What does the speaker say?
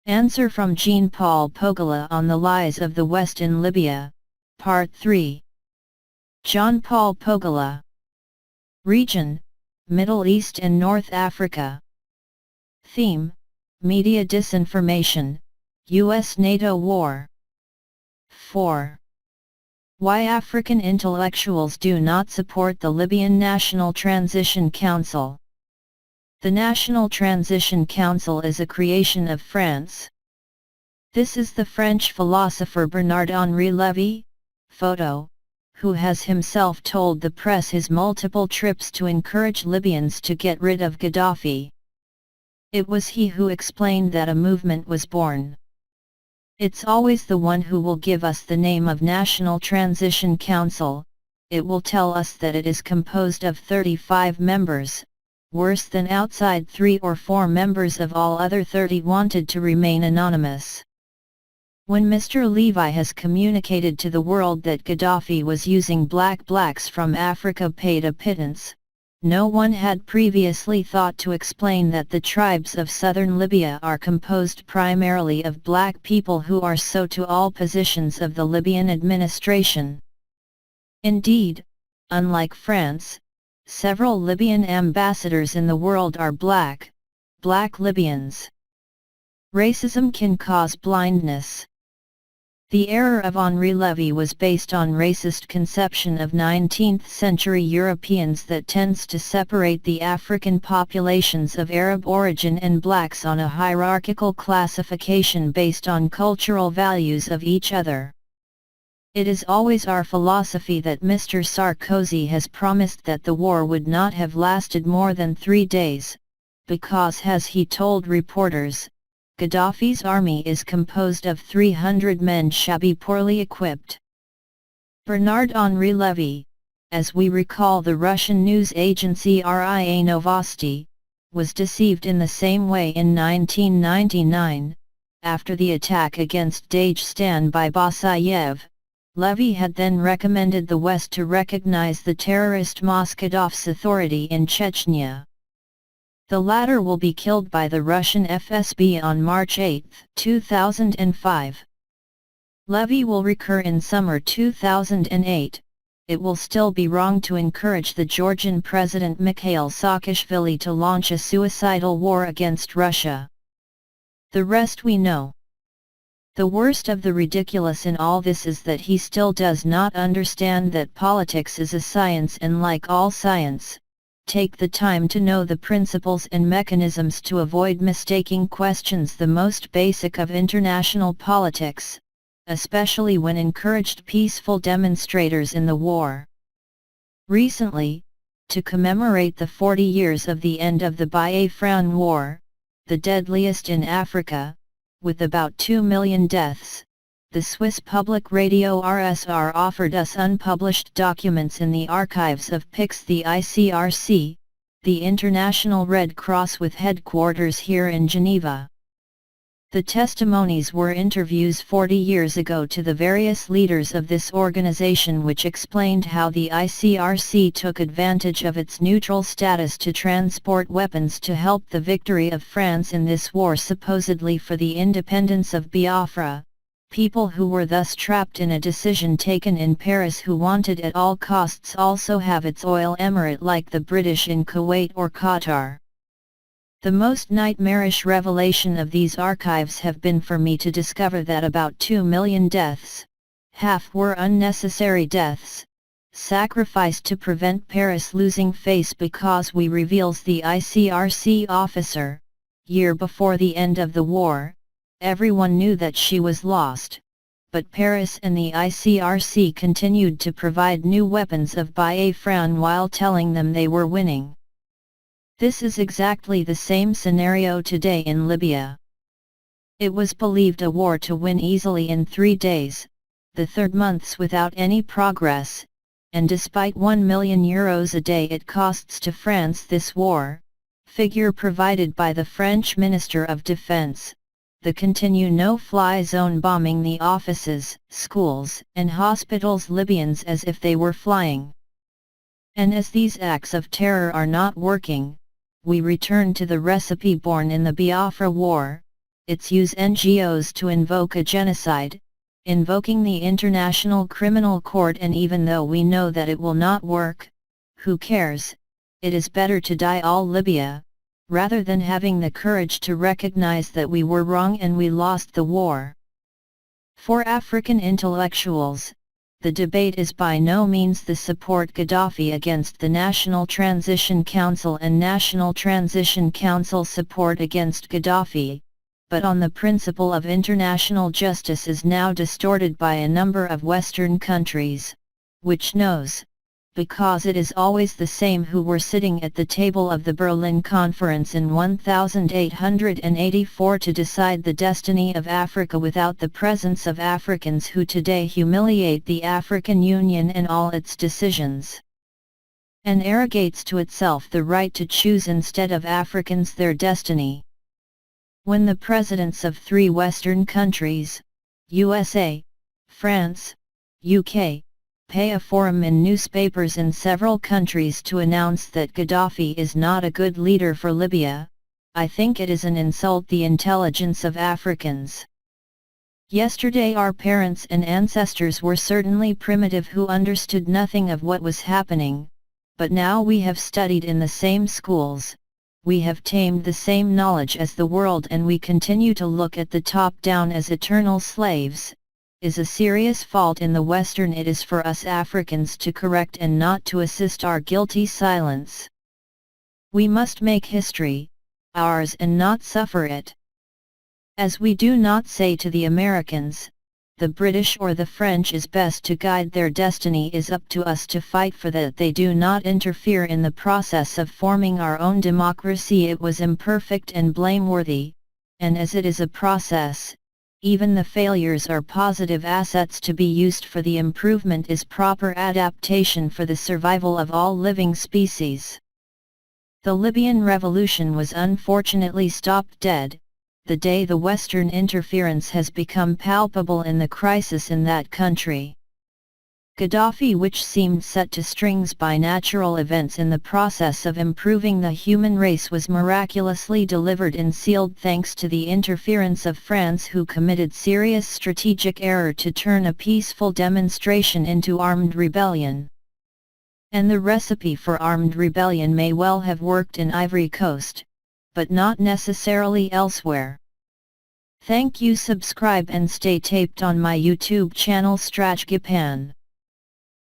Answer from Jean-Paul Pougala on the Lies of the West in Libya, Part 3. Jean-Paul Pougala. Region, Middle East and North Africa. Theme, Media Disinformation, US-NATO War. 4. Why African intellectuals do not support the Libyan National Transition Council. The National Transition Council is a creation of France. This is the French philosopher Bernard-Henri Lévy, photo, who has himself told the press his multiple trips to encourage Libyans to get rid of Gaddafi. It was he who explained that a movement was born. It's always the one who will give us the name of National Transition Council. It will tell us that it is composed of 35 members. Worse than outside 3 or 4 members of all other 30 wanted to remain anonymous. When Mr. Lévy has communicated to the world that Gaddafi was using blacks from Africa paid a pittance, no one had previously thought to explain that the tribes of southern Libya are composed primarily of black people who are so to all positions of the Libyan administration. Indeed, unlike France, several Libyan ambassadors in the world are black Libyans. Racism can cause blindness. The error of Henri Lévy was based on racist conception of 19th-century Europeans that tends to separate the African populations of Arab origin and blacks on a hierarchical classification based on cultural values of each other. It is always our philosophy that Mr. Sarkozy has promised that the war would not have lasted more than 3 days, because as he told reporters, Gaddafi's army is composed of 300 men shabby poorly equipped. Bernard-Henri Lévy, as we recall the Russian news agency RIA Novosti, was deceived in the same way in 1999, after the attack against Dagestan by Basayev. Lévy had then recommended the West to recognize the terrorist Mossadov's authority in Chechnya. The latter will be killed by the Russian FSB on March 8, 2005. Lévy will recur in summer 2008. It will still be wrong to encourage the Georgian President Mikhail Saakashvili to launch a suicidal war against Russia. The rest we know. The worst of the ridiculous in all this is that he still does not understand that politics is a science, and like all science, take the time to know the principles and mechanisms to avoid mistaking questions the most basic of international politics, especially when encouraged peaceful demonstrators in the war. Recently, to commemorate the 40 years of the end of the Biafran War, the deadliest in Africa, with about 2 million deaths, the Swiss public radio RSR offered us unpublished documents in the archives of PIX, the ICRC, the International Red Cross with headquarters here in Geneva. The testimonies were interviews 40 years ago to the various leaders of this organization, which explained how the ICRC took advantage of its neutral status to transport weapons to help the victory of France in this war, supposedly for the independence of Biafra, people who were thus trapped in a decision taken in Paris who wanted at all costs also have its oil emirate like the British in Kuwait or Qatar. The most nightmarish revelation of these archives have been for me to discover that about 2 million deaths, half were unnecessary deaths, sacrificed to prevent Paris losing face, because we reveals the ICRC officer, year before the end of the war, everyone knew that she was lost, but Paris and the ICRC continued to provide new weapons of Biafran while telling them they were winning. This is exactly the same scenario today in Libya. It was believed a war to win easily in 3 days, the third months without any progress, and despite €1 million a day it costs to France this war, figure provided by the French Minister of Defense, the continue no-fly zone bombing the offices, schools, and hospitals Libyans as if they were flying. And as these acts of terror are not working, we return to the recipe born in the Biafra War, its use NGOs to invoke a genocide, invoking the International Criminal Court, and even though we know that it will not work, who cares? It is better to die all Libya, rather than having the courage to recognize that we were wrong and we lost the war. For African intellectuals, the debate is by no means the support Gaddafi against the National Transition Council and National Transition Council support against Gaddafi, but on the principle of international justice is now distorted by a number of Western countries, which knows, because it is always the same who were sitting at the table of the Berlin Conference in 1884 to decide the destiny of Africa without the presence of Africans who today humiliate the African Union and all its decisions, and arrogates to itself the right to choose instead of Africans their destiny. When the presidents of 3 Western countries, USA, France, UK, pay a forum in newspapers in several countries to announce that Gaddafi is not a good leader for Libya, I think it is an insult the intelligence of Africans. Yesterday our parents and ancestors were certainly primitive who understood nothing of what was happening, but now we have studied in the same schools, we have tamed the same knowledge as the world, and we continue to look at the top down as eternal slaves. Is a serious fault in the Western. It is for us Africans to correct and not to assist our guilty silence. We must make history, ours, and not suffer it. As we do not say to the Americans, the British or the French is best to guide their destiny, is up to us to fight for that they do not interfere in the process of forming our own democracy. It was imperfect and blameworthy, and as it is a process, even the failures are positive assets to be used for the improvement, is proper adaptation for the survival of all living species. The Libyan revolution was unfortunately stopped dead, the day the Western interference has become palpable in the crisis in that country. Gaddafi, which seemed set to strings by natural events in the process of improving the human race, was miraculously delivered and sealed thanks to the interference of France, who committed serious strategic error to turn a peaceful demonstration into armed rebellion. And the recipe for armed rebellion may well have worked in Ivory Coast, but not necessarily elsewhere. Thank you. Subscribe and stay taped on my YouTube channel Strachgipan.